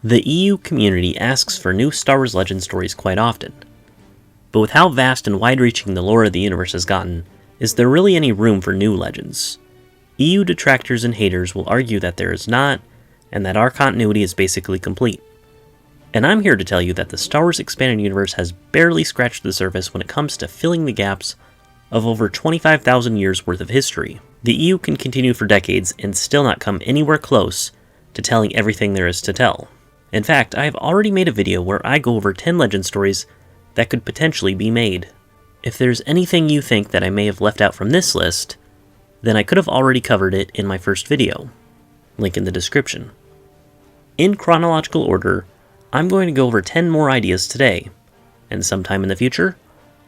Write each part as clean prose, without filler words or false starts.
The EU community asks for new Star Wars legend stories quite often. But with how vast and wide-reaching the lore of the universe has gotten, is there really any room for new legends? EU detractors and haters will argue that there is not, and that our continuity is basically complete. And I'm here to tell you that the Star Wars Expanded Universe has barely scratched the surface when it comes to filling the gaps of over 25,000 years worth of history. The EU can continue for decades and still not come anywhere close to telling everything there is to tell. In fact, I have already made a video where I go over 10 legend stories that could potentially be made. If there's anything you think that I may have left out from this list, then I could have already covered it in my first video. Link in the description. In chronological order, I'm going to go over 10 more ideas today, and sometime in the future,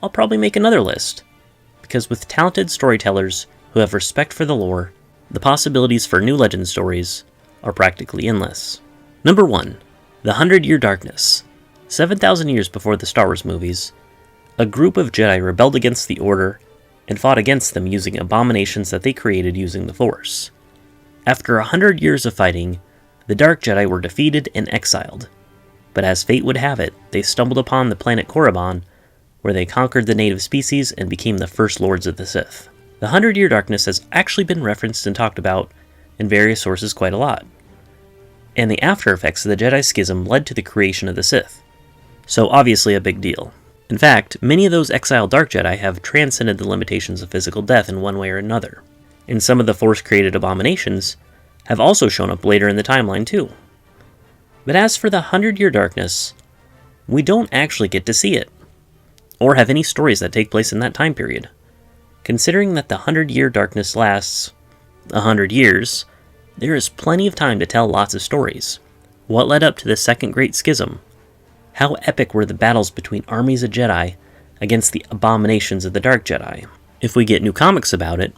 I'll probably make another list, because with talented storytellers who have respect for the lore, the possibilities for new legend stories are practically endless. Number 1. The 100-Year Darkness. 7,000 years before the Star Wars movies, a group of Jedi rebelled against the Order and fought against them using abominations that they created using the Force. After 100 years of fighting, the Dark Jedi were defeated and exiled. But as fate would have it, they stumbled upon the planet Korriban, where they conquered the native species and became the first Lords of the Sith. The 100-Year Darkness has actually been referenced and talked about in various sources quite a lot. And the after effects of the Jedi Schism led to the creation of the Sith. So obviously a big deal. In fact, many of those exiled Dark Jedi have transcended the limitations of physical death in one way or another. And some of the Force-created abominations have also shown up later in the timeline too. But as for the 100-Year Darkness, we don't actually get to see it, or have any stories that take place in that time period. Considering that the 100-Year Darkness lasts 100 years, there is plenty of time to tell lots of stories. What led up to the Second Great Schism? How epic were the battles between armies of Jedi against the abominations of the Dark Jedi? If we get new comics about it,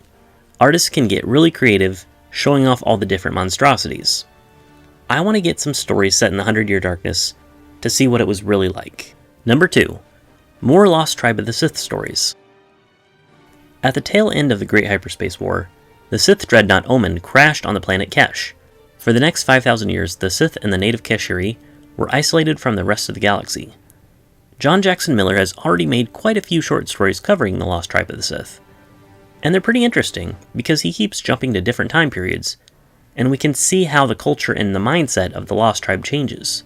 artists can get really creative, showing off all the different monstrosities. I want to get some stories set in the 100-Year Darkness to see what it was really like. Number 2. More Lost Tribe of the Sith stories. At the tail end of the Great Hyperspace War, the Sith dreadnought Omen crashed on the planet Kesh. For the next 5,000 years, the Sith and the native Keshiri were isolated from the rest of the galaxy. John Jackson Miller has already made quite a few short stories covering the Lost Tribe of the Sith. And they're pretty interesting, because he keeps jumping to different time periods, and we can see how the culture and the mindset of the Lost Tribe changes.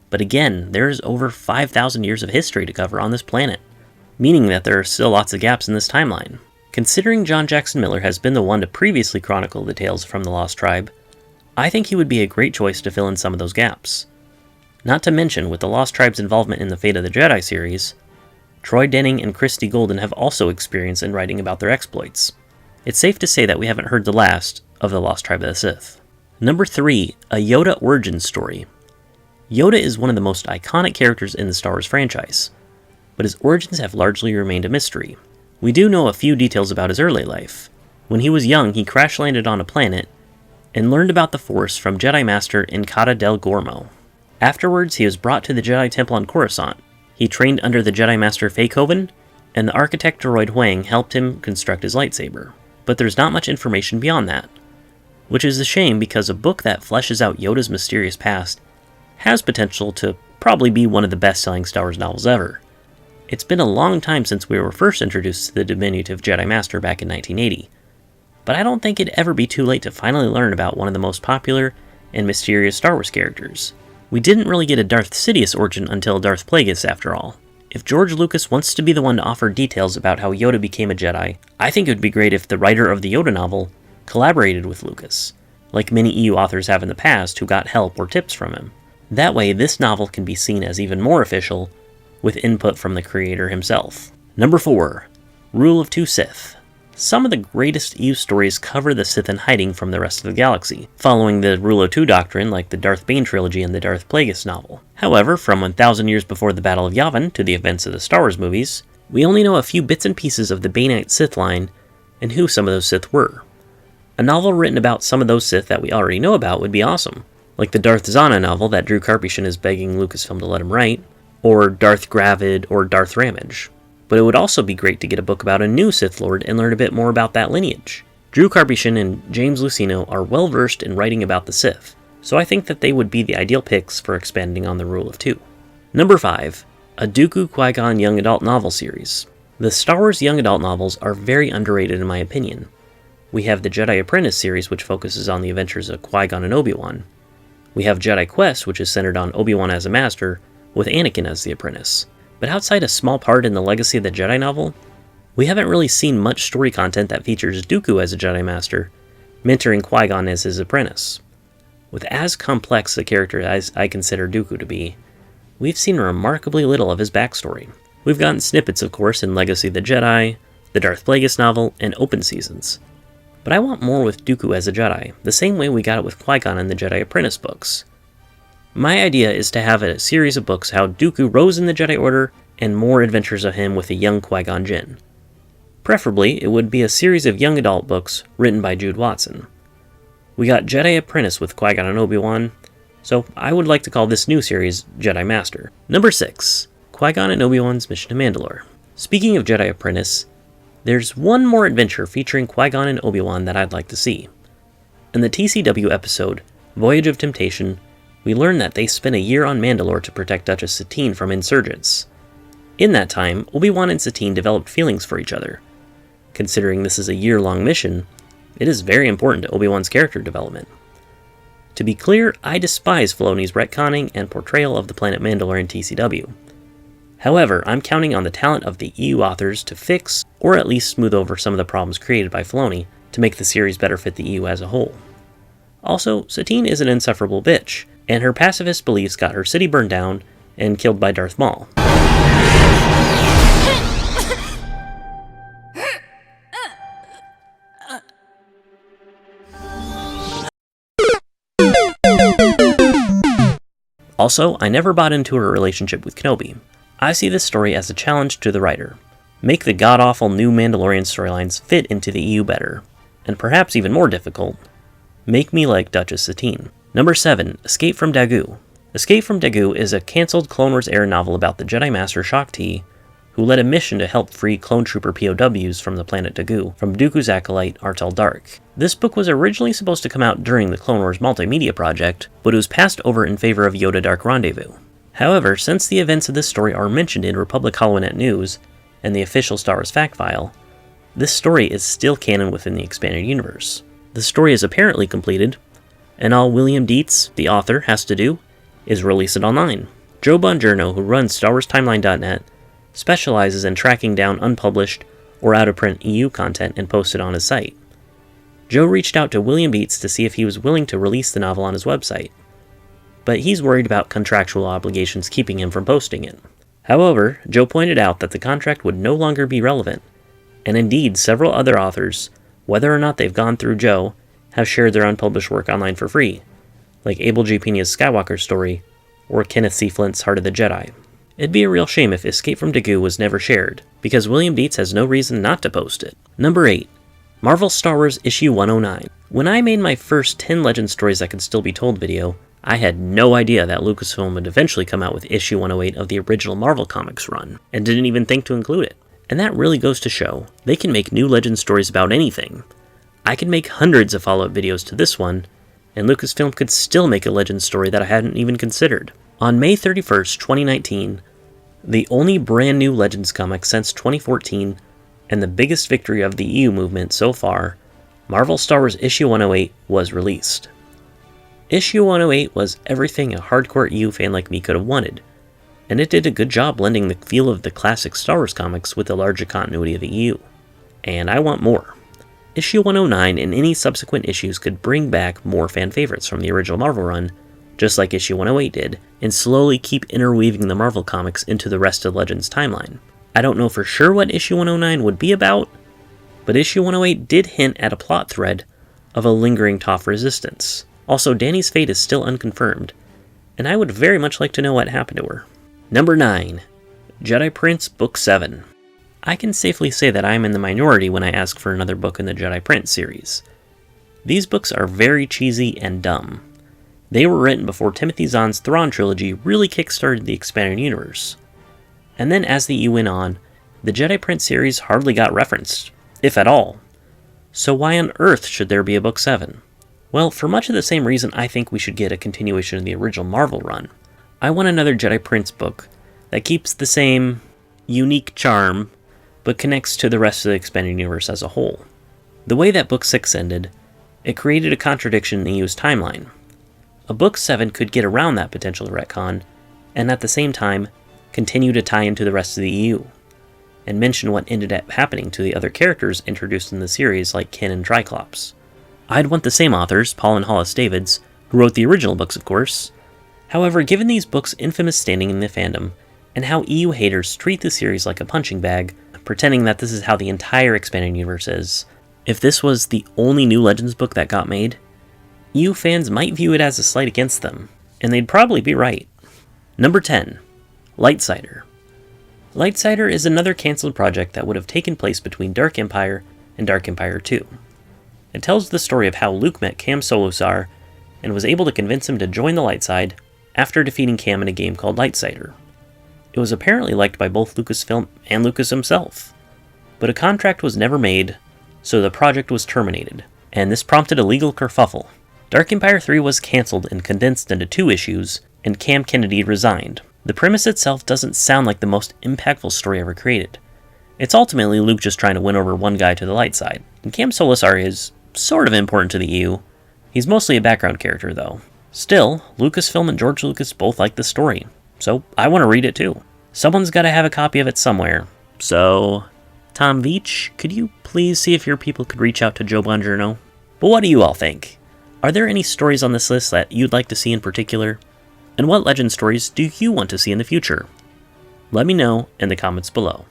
But again, there is over 5,000 years of history to cover on this planet, meaning that there are still lots of gaps in this timeline. Considering John Jackson Miller has been the one to previously chronicle the tales from the Lost Tribe, I think he would be a great choice to fill in some of those gaps. Not to mention, with the Lost Tribe's involvement in the Fate of the Jedi series, Troy Denning and Christy Golden have also experienced in writing about their exploits. It's safe to say that we haven't heard the last of the Lost Tribe of the Sith. Number 3. A Yoda origin story. Yoda is one of the most iconic characters in the Star Wars franchise, but his origins have largely remained a mystery. We do know a few details about his early life. When he was young, he crash-landed on a planet and learned about the Force from Jedi Master Inkata del Gormo. Afterwards, he was brought to the Jedi Temple on Coruscant. He trained under the Jedi Master Feykoven, and the architect droid Huang helped him construct his lightsaber. But there's not much information beyond that, which is a shame because a book that fleshes out Yoda's mysterious past has potential to probably be one of the best-selling Star Wars novels ever. It's been a long time since we were first introduced to the diminutive Jedi Master back in 1980, but I don't think it'd ever be too late to finally learn about one of the most popular and mysterious Star Wars characters. We didn't really get a Darth Sidious origin until Darth Plagueis, after all. If George Lucas wants to be the one to offer details about how Yoda became a Jedi, I think it would be great if the writer of the Yoda novel collaborated with Lucas, like many EU authors have in the past who got help or tips from him. That way, this novel can be seen as even more official, with input from the creator himself. Number 4. Rule of Two Sith. Some of the greatest EU stories cover the Sith in hiding from the rest of the galaxy, following the Rule of Two doctrine like the Darth Bane trilogy and the Darth Plagueis novel. However, from 1,000 years before the Battle of Yavin to the events of the Star Wars movies, we only know a few bits and pieces of the Baneite Sith line and who some of those Sith were. A novel written about some of those Sith that we already know about would be awesome, like the Darth Zana novel that Drew Karpyshyn is begging Lucasfilm to let him write, or Darth Gravid or Darth Ramage. But it would also be great to get a book about a new Sith Lord and learn a bit more about that lineage. Drew Karpyshyn and James Luceno are well versed in writing about the Sith, so I think that they would be the ideal picks for expanding on the rule of two. Number 5. A Dooku Qui-Gon young adult novel series. The Star Wars young adult novels are very underrated in my opinion. We have the Jedi Apprentice series, which focuses on the adventures of Qui-Gon and Obi-Wan. We have Jedi Quest, which is centered on Obi-Wan as a master, with Anakin as the apprentice. But outside a small part in the Legacy of the Jedi novel, we haven't really seen much story content that features Dooku as a Jedi Master, mentoring Qui-Gon as his apprentice. With as complex a character as I consider Dooku to be, we've seen remarkably little of his backstory. We've gotten snippets, of course, in Legacy of the Jedi, the Darth Plagueis novel, and Open Seasons. But I want more with Dooku as a Jedi, the same way we got it with Qui-Gon in the Jedi Apprentice books. My idea is to have a series of books how Dooku rose in the Jedi Order, and more adventures of him with a young Qui-Gon Jinn. Preferably, it would be a series of young adult books written by Jude Watson. We got Jedi Apprentice with Qui-Gon and Obi-Wan, so I would like to call this new series Jedi Master. Number 6. Qui-Gon and Obi-Wan's Mission to Mandalore. Speaking of Jedi Apprentice, there's one more adventure featuring Qui-Gon and Obi-Wan that I'd like to see. In the TCW episode, Voyage of Temptation, we learn that they spent a year on Mandalore to protect Duchess Satine from insurgents. In that time, Obi-Wan and Satine developed feelings for each other. Considering this is a year-long mission, it is very important to Obi-Wan's character development. To be clear, I despise Filoni's retconning and portrayal of the planet Mandalore in TCW. However, I'm counting on the talent of the EU authors to fix, or at least smooth over some of the problems created by Filoni to make the series better fit the EU as a whole. Also, Satine is an insufferable bitch, and her pacifist beliefs got her city burned down and killed by Darth Maul. Also, I never bought into her relationship with Kenobi. I see this story as a challenge to the writer. Make the god-awful new Mandalorian storylines fit into the EU better, and perhaps even more difficult, make me like Duchess Satine. Number 7. Escape from Dagu. Escape from Dagu is a cancelled Clone Wars era novel about the Jedi Master Shaak Ti, who led a mission to help free clone trooper POWs from the planet Dagu from Dooku's acolyte Artel Dark. This book was originally supposed to come out during the Clone Wars multimedia project, but it was passed over in favor of Yoda Dark Rendezvous. However, since the events of this story are mentioned in Republic HoloNet News and the official Star Wars fact file, this story is still canon within the expanded universe. The story is apparently completed, and all William Dietz, the author, has to do is release it online. Joe Bongiorno, who runs StarWarsTimeline.net, specializes in tracking down unpublished or out-of-print EU content and posts it on his site. Joe reached out to William Dietz to see if he was willing to release the novel on his website, but he's worried about contractual obligations keeping him from posting it. However, Joe pointed out that the contract would no longer be relevant, and indeed several other authors, whether or not they've gone through Joe, have shared their unpublished work online for free, like Abel G. Pena's Skywalker story, or Kenneth C. Flint's Heart of the Jedi. It'd be a real shame if Escape from Dagu was never shared, because William Dietz has no reason not to post it. Number 8. Marvel Star Wars Issue 109. When I made my first 10 Legend Stories That Could Still Be Told video, I had no idea that Lucasfilm would eventually come out with Issue 108 of the original Marvel Comics run, and didn't even think to include it. And that really goes to show, they can make new Legend stories about anything. I could make hundreds of follow-up videos to this one, and Lucasfilm could still make a Legend story that I hadn't even considered. On May 31st, 2019, the only brand new Legends comic since 2014, and the biggest victory of the EU movement so far, Marvel Star Wars Issue 108 was released. Issue 108 was everything a hardcore EU fan like me could have wanted, and it did a good job blending the feel of the classic Star Wars comics with the larger continuity of the EU. And I want more. Issue 109 and any subsequent issues could bring back more fan favorites from the original Marvel run, just like Issue 108 did, and slowly keep interweaving the Marvel comics into the rest of Legends timeline. I don't know for sure what Issue 109 would be about, but Issue 108 did hint at a plot thread of a lingering Toph resistance. Also, Dany's fate is still unconfirmed, and I would very much like to know what happened to her. Number 9. Jedi Prince Book 7. I can safely say that I am in the minority when I ask for another book in the Jedi Prince series. These books are very cheesy and dumb. They were written before Timothy Zahn's Thrawn trilogy really kickstarted the expanded universe. And then as the EU went on, the Jedi Prince series hardly got referenced, if at all. So why on earth should there be a Book 7? Well, for much of the same reason I think we should get a continuation of the original Marvel run. I want another Jedi Prince book that keeps the same unique charm, but connects to the rest of the expanded universe as a whole. The way that Book 6 ended, it created a contradiction in the EU's timeline. A Book 7 could get around that potential retcon, and at the same time, continue to tie into the rest of the EU, and mention what ended up happening to the other characters introduced in the series like Kin and Triclops. I'd want the same authors, Paul and Hollis Davids, who wrote the original books of course. However, given these books' infamous standing in the fandom, and how EU haters treat the series like a punching bag, pretending that this is how the entire expanded universe is, if this was the only New Legends book that got made, EU fans might view it as a slight against them, and they'd probably be right. Number 10. Lightsider. Lightsider is another cancelled project that would have taken place between Dark Empire and Dark Empire 2. It tells the story of how Luke met Cam Solusar and was able to convince him to join the light side after defeating Cam in a game called Lightsider. It was apparently liked by both Lucasfilm and Lucas himself, but a contract was never made, so the project was terminated, and this prompted a legal kerfuffle. Dark Empire 3 was cancelled and condensed into 2 issues, and Cam Kennedy resigned. The premise itself doesn't sound like the most impactful story ever created. It's ultimately Luke just trying to win over one guy to the light side, and Cam Solusar is sort of important to the EU. He's mostly a background character though. Still, Lucasfilm and George Lucas both like the story, so I want to read it too. Someone's got to have a copy of it somewhere. So, Tom Veach, could you please see if your people could reach out to Joe Bongiorno? But what do you all think? Are there any stories on this list that you'd like to see in particular? And what Legend stories do you want to see in the future? Let me know in the comments below.